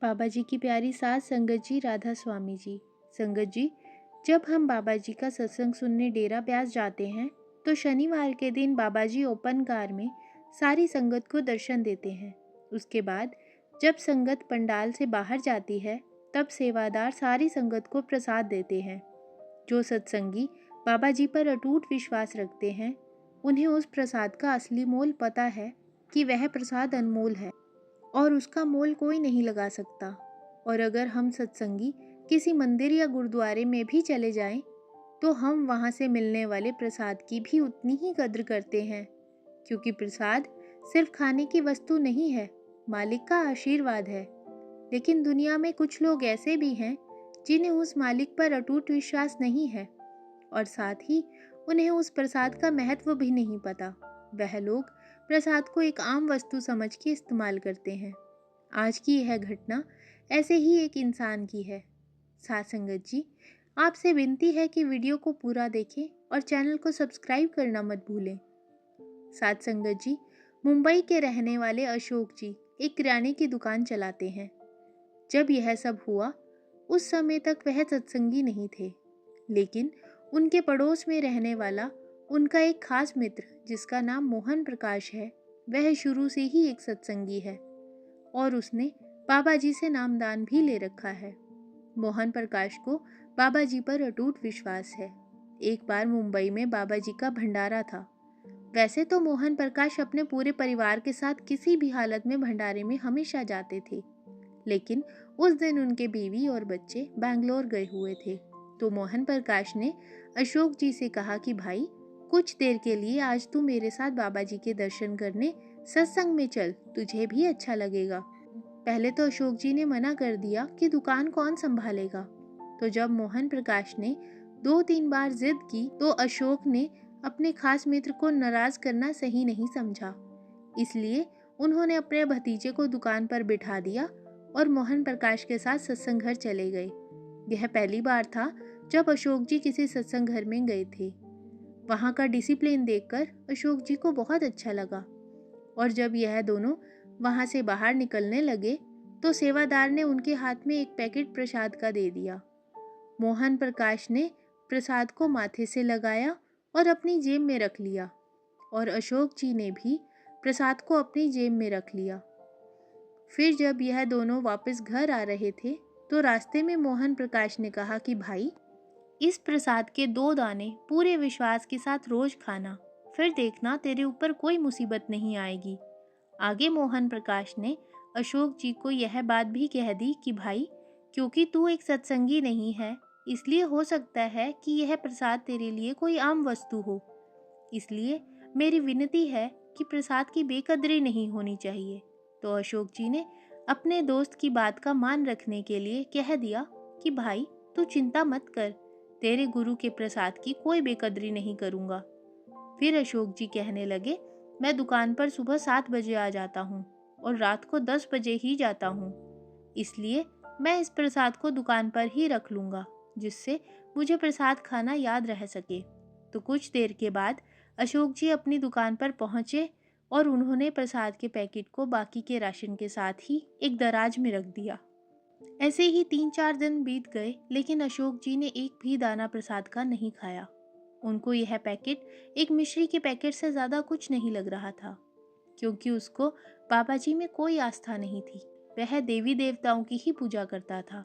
बाबा जी की प्यारी सास संगत जी, राधा स्वामी जी। संगत जी, जब हम बाबा जी का सत्संग सुनने डेरा ब्यास जाते हैं तो शनिवार के दिन बाबा जी ओपन कार में सारी संगत को दर्शन देते हैं। उसके बाद जब संगत पंडाल से बाहर जाती है तब सेवादार सारी संगत को प्रसाद देते हैं। जो सत्संगी बाबा जी पर अटूट विश्वास रखते हैं उन्हें उस प्रसाद का असली मोल पता है कि वह प्रसाद अनमोल है और उसका मोल कोई नहीं लगा सकता। और अगर हम सत्संगी किसी मंदिर या गुरुद्वारे में भी चले जाएं, तो हम वहां से मिलने वाले प्रसाद की भी उतनी ही कद्र करते हैं, क्योंकि प्रसाद सिर्फ खाने की वस्तु नहीं है, मालिक का आशीर्वाद है। लेकिन दुनिया में कुछ लोग ऐसे भी हैं जिन्हें उस मालिक पर अटूट विश्वास नहीं है और साथ ही उन्हें उस प्रसाद का महत्व भी नहीं पता। वह लोग प्रसाद को एक आम वस्तु समझ के इस्तेमाल करते हैं। आज की यह घटना ऐसे ही एक इंसान की है। साथ संगत जी, आपसे विनती है कि वीडियो को पूरा देखें और चैनल को सब्सक्राइब करना मत भूलें। साथ संगत जी, मुंबई के रहने वाले अशोक जी एक किराने की दुकान चलाते हैं। जब यह सब हुआ उस समय तक वह सत्संगी नहीं थे, लेकिन उनके पड़ोस में रहने वाला उनका एक खास मित्र जिसका नाम मोहन प्रकाश है, वह शुरू से ही एक सत्संगी है और उसने बाबा जी से नामदान भी ले रखा है। मोहन प्रकाश को बाबा जी पर अटूट विश्वास है। एक बार मुंबई में बाबा जी का भंडारा था। वैसे तो मोहन प्रकाश अपने पूरे परिवार के साथ किसी भी हालत में भंडारे में हमेशा जाते थे, लेकिन उस दिन उनके बीवी और बच्चे बैंगलोर गए हुए थे। तो मोहन प्रकाश ने अशोक जी से कहा कि भाई, कुछ देर के लिए आज तू मेरे साथ बाबा जी के दर्शन करने सत्संग में चल, तुझे भी अच्छा लगेगा। पहले तो अशोक जी ने मना कर दिया कि दुकान कौन संभालेगा। तो जब मोहन प्रकाश ने 2-3 बार जिद की तो अशोक ने अपने खास मित्र को नाराज करना सही नहीं समझा, इसलिए उन्होंने अपने भतीजे को दुकान पर बिठा दिया और मोहन प्रकाश के साथ सत्संग घर चले गए। यह पहली बार था जब अशोक जी किसी सत्संग घर में गए थे। वहां का डिसिप्लिन देखकर अशोक जी को बहुत अच्छा लगा और जब यह दोनों वहां से बाहर निकलने लगे तो सेवादार ने उनके हाथ में एक पैकेट प्रसाद का दे दिया। मोहन प्रकाश ने प्रसाद को माथे से लगाया और अपनी जेब में रख लिया और अशोक जी ने भी प्रसाद को अपनी जेब में रख लिया। फिर जब यह दोनों वापस घर आ रहे थे तो रास्ते में मोहन प्रकाश ने कहा कि भाई, इस प्रसाद के 2 दाने पूरे विश्वास के साथ रोज खाना, फिर देखना तेरे ऊपर कोई मुसीबत नहीं आएगी। आगे मोहन प्रकाश ने अशोक जी को यह बात भी कह दी कि भाई, क्योंकि तू एक सत्संगी नहीं है, इसलिए हो सकता है कि यह प्रसाद तेरे लिए कोई आम वस्तु हो, इसलिए मेरी विनती है कि प्रसाद की बेकदरी नहीं होनी चाहिए। तो अशोक जी ने अपने दोस्त की बात का मान रखने के लिए कह दिया कि भाई, तू चिंता मत कर, तेरे गुरु के प्रसाद की कोई बेकदरी नहीं करूँगा। फिर अशोक जी कहने लगे, मैं दुकान पर सुबह 7 बजे आ जाता हूँ और रात को 10 बजे ही जाता हूँ, इसलिए मैं इस प्रसाद को दुकान पर ही रख लूँगा, जिससे मुझे प्रसाद खाना याद रह सके। तो कुछ देर के बाद अशोक जी अपनी दुकान पर पहुँचे और उन्होंने प्रसाद के पैकेट को बाकी के राशन के साथ ही एक दराज में रख दिया। ऐसे ही 3-4 दिन बीत गए, लेकिन अशोक जी ने एक भी दाना प्रसाद का नहीं खाया। उनको यह पैकेट एक मिश्री के पैकेट से ज़्यादा कुछ नहीं लग रहा था, क्योंकि उसको बाबा जी में कोई आस्था नहीं थी। वह देवी देवताओं की ही पूजा करता था।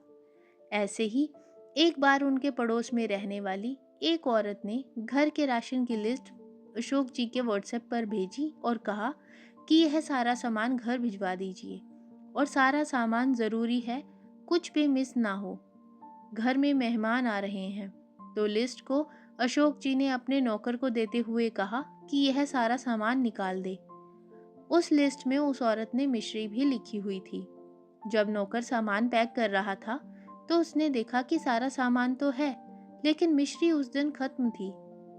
ऐसे ही एक बार उनके पड़ोस में रहने वाली एक औरत ने घर के राशन की लिस्ट अशोक जी के व्हाट्सएप पर भेजी और कहा कि यह सारा सामान घर भिजवा दीजिए और सारा सामान ज़रूरी है, कुछ भी मिस ना हो, घर में मेहमान आ रहे हैं। तो लिस्ट को अशोक जी ने अपने नौकर को देते हुए कहा कि यह सारा सामान निकाल दे। उस लिस्ट में उस औरत ने मिश्री भी लिखी हुई थी। जब नौकर सामान पैक कर रहा था तो उसने देखा कि सारा सामान तो है, लेकिन मिश्री उस दिन खत्म थी।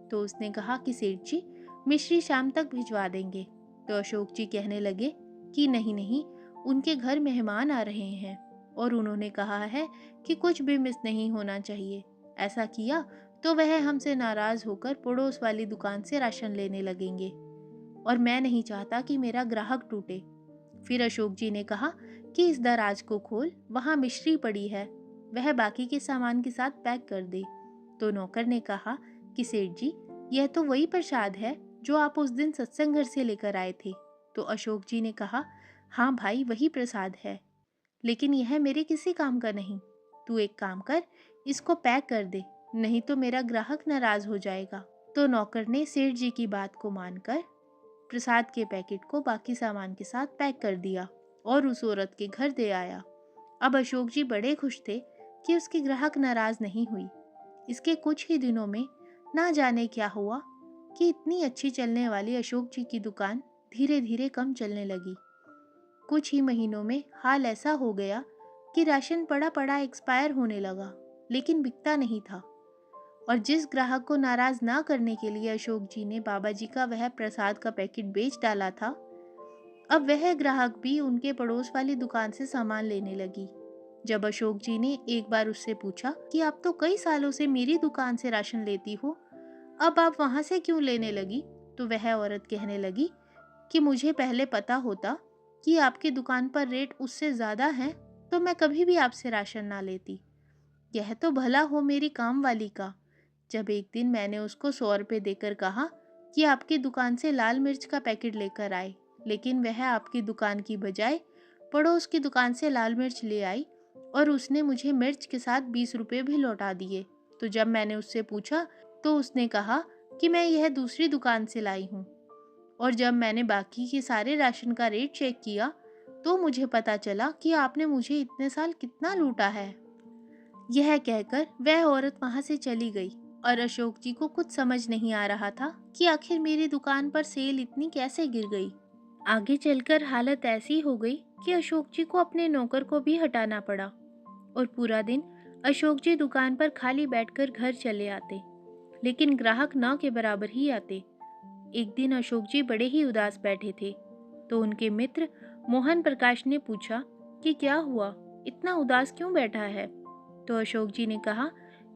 तो उसने कहा कि सेठ जी, मिश्री शाम तक भिजवा देंगे। तो अशोक जी कहने लगे कि नहीं नहीं, उनके घर मेहमान आ रहे हैं और उन्होंने कहा है कि कुछ भी मिस नहीं होना चाहिए। ऐसा किया तो वह हमसे नाराज होकर पड़ोस वाली दुकान से राशन लेने लगेंगे और मैं नहीं चाहता कि मेरा ग्राहक टूटे। फिर अशोक जी ने कहा कि इस दराज को खोल, वहाँ मिश्री पड़ी है, वह बाकी के सामान के साथ पैक कर दे। तो नौकर ने कहा कि सेठ जी, यह तो वही प्रसाद है जो आप उस दिन सत्संग घर से लेकर आए थे। तो अशोक जी ने कहा, हाँ भाई, वही प्रसाद है, लेकिन यह मेरे किसी काम का नहीं। तू एक काम कर, इसको पैक कर दे, नहीं तो मेरा ग्राहक नाराज हो जाएगा। तो नौकर ने सेठ जी की बात को मानकर प्रसाद के पैकेट को बाकी सामान के साथ पैक कर दिया और उस औरत के घर दे आया। अब अशोक जी बड़े खुश थे कि उसकी ग्राहक नाराज नहीं हुई। इसके कुछ ही दिनों में ना जाने क्या हुआ कि इतनी अच्छी चलने वाली अशोक जी की दुकान धीरे धीरे कम चलने लगी। कुछ ही महीनों में हाल ऐसा हो गया कि राशन पड़ा पड़ा एक्सपायर होने लगा, लेकिन बिकता नहीं था। और जिस ग्राहक को नाराज ना करने के लिए अशोक जी ने बाबा जी का वह प्रसाद का पैकेट बेच डाला था, अब वह ग्राहक भी उनके पड़ोस वाली दुकान से सामान लेने लगी। जब अशोक जी ने एक बार उससे पूछा कि आप तो कई सालों से मेरी दुकान से राशन लेती हो, अब आप वहां से क्यों लेने लगी? तो वह औरत कहने लगी कि मुझे पहले पता होता कि आपकी दुकान पर रेट उससे ज़्यादा है तो मैं कभी भी आपसे राशन ना लेती। यह तो भला हो मेरी काम वाली का, जब एक दिन मैंने उसको 100 रुपये देकर कहा कि आपकी दुकान से लाल मिर्च का पैकेट लेकर आए, लेकिन वह आपकी दुकान की बजाय पड़ोस की दुकान से लाल मिर्च ले आई और उसने मुझे मिर्च के साथ 20 रुपये भी लौटा दिए। तो जब मैंने उससे पूछा तो उसने कहा कि मैं यह दूसरी दुकान से लाई हूँ, और जब मैंने बाकी के सारे राशन का रेट चेक किया तो मुझे पता चला कि आपने मुझे इतने साल कितना लूटा है। यह कहकर वह औरत वहां से चली गई और अशोक जी को कुछ समझ नहीं आ रहा था कि आखिर मेरी दुकान पर सेल इतनी कैसे गिर गई। आगे चलकर हालत ऐसी हो गई कि अशोक जी को अपने नौकर को भी हटाना पड़ा और पूरा दिन अशोक जी दुकान पर खाली बैठकर घर चले आते, लेकिन ग्राहक न के बराबर ही आते। एक दिन अशोक जी बड़े ही उदास बैठे थे तो उनके मित्र मोहन प्रकाश ने पूछा कि क्या हुआ, इतना उदास क्यों बैठा है? तो अशोक जी ने कहा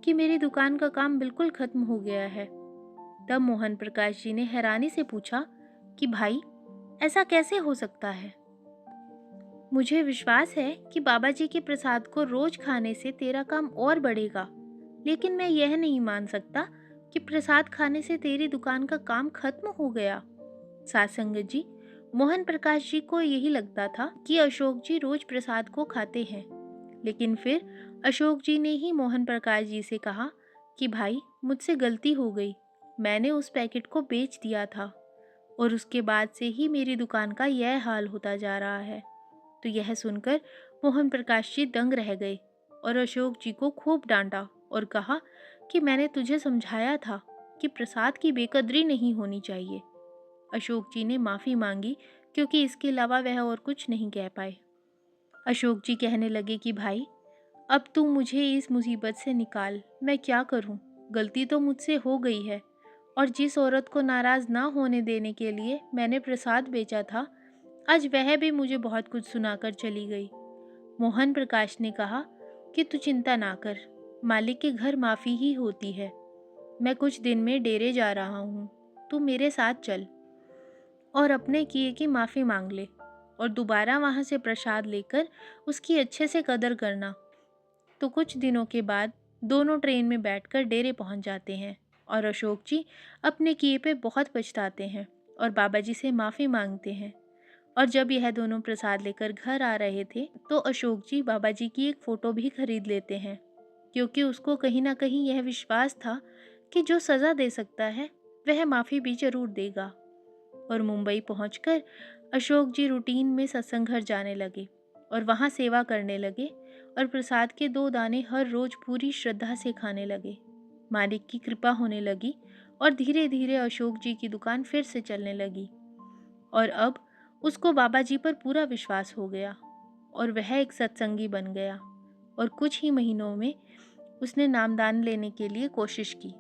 कि मेरी दुकान का काम बिल्कुल खत्म हो गया है। तब मोहन प्रकाश जी ने हैरानी से पूछा कि भाई, ऐसा कैसे हो सकता है? मुझे विश्वास है कि बाबा जी के प्रसाद को रोज खाने से तेरा काम और बढ़ेगा, लेकिन मैं यह नहीं मान सकता कि प्रसाद खाने से तेरी दुकान का काम खत्म हो गया। साथ संगत जी, मोहन प्रकाश जी को यही लगता था कि अशोक जी रोज प्रसाद को खाते हैं, लेकिन फिर अशोक जी ने ही मोहन प्रकाश जी से कहा कि भाई, मुझसे गलती हो गई, मैंने उस पैकेट को बेच दिया था और उसके बाद से ही मेरी दुकान का यह हाल होता जा रहा है। तो यह सुनकर मोहन प्रकाश जी दंग रह गए और अशोक जी को खूब डांटा और कहा कि मैंने तुझे समझाया था कि प्रसाद की बेकदरी नहीं होनी चाहिए। अशोक जी ने माफ़ी मांगी क्योंकि इसके अलावा वह और कुछ नहीं कह पाए। अशोक जी कहने लगे कि भाई, अब तू मुझे इस मुसीबत से निकाल, मैं क्या करूं? गलती तो मुझसे हो गई है, और जिस औरत को नाराज ना होने देने के लिए मैंने प्रसाद बेचा था, आज वह भी मुझे बहुत कुछ सुनाकर चली गई। मोहन प्रकाश ने कहा कि तू चिंता ना कर, मालिक के घर माफ़ी ही होती है। मैं कुछ दिन में डेरे जा रहा हूँ, तू मेरे साथ चल और अपने किए की माफ़ी मांग ले और दोबारा वहाँ से प्रसाद लेकर उसकी अच्छे से कदर करना। तो कुछ दिनों के बाद दोनों ट्रेन में बैठकर डेरे पहुँच जाते हैं और अशोक जी अपने किए पे बहुत पछताते हैं और बाबा जी से माफ़ी मांगते हैं। और जब यह दोनों प्रसाद लेकर घर आ रहे थे तो अशोक जी बाबा जी की एक फ़ोटो भी खरीद लेते हैं, क्योंकि उसको कहीं ना कहीं यह विश्वास था कि जो सज़ा दे सकता है वह माफ़ी भी जरूर देगा। और मुंबई पहुंचकर अशोक जी रूटीन में सत्संग घर जाने लगे और वहां सेवा करने लगे और प्रसाद के 2 दाने हर रोज पूरी श्रद्धा से खाने लगे। मालिक की कृपा होने लगी और धीरे धीरे अशोक जी की दुकान फिर से चलने लगी और अब उसको बाबा जी पर पूरा विश्वास हो गया और वह एक सत्संगी बन गया। और कुछ ही महीनों में उसने नामदान लेने के लिए कोशिश की,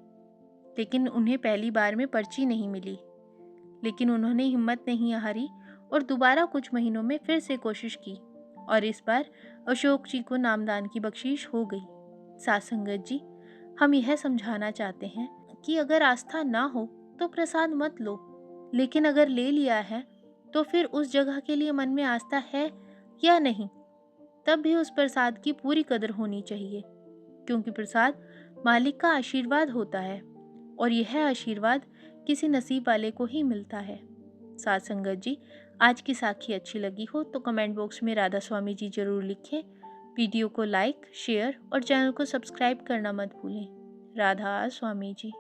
लेकिन उन्हें पहली बार में पर्ची नहीं मिली। लेकिन उन्होंने हिम्मत नहीं हारी और दोबारा कुछ महीनों में फिर से कोशिश की और इस बार अशोक जी को नामदान की बख्शीश हो गई। साथ संगत जी, हम यह समझाना चाहते हैं कि अगर आस्था ना हो तो प्रसाद मत लो, लेकिन अगर ले लिया है तो फिर उस जगह के लिए मन में आस्था है या नहीं, तब भी उस प्रसाद की पूरी कदर होनी चाहिए, क्योंकि प्रसाद मालिक का आशीर्वाद होता है और यह आशीर्वाद किसी नसीब वाले को ही मिलता है। साथ संगत जी, आज की साखी अच्छी लगी हो तो कमेंट बॉक्स में राधा स्वामी जी जरूर लिखें। वीडियो को लाइक, शेयर और चैनल को सब्सक्राइब करना मत भूलें। राधा स्वामी जी।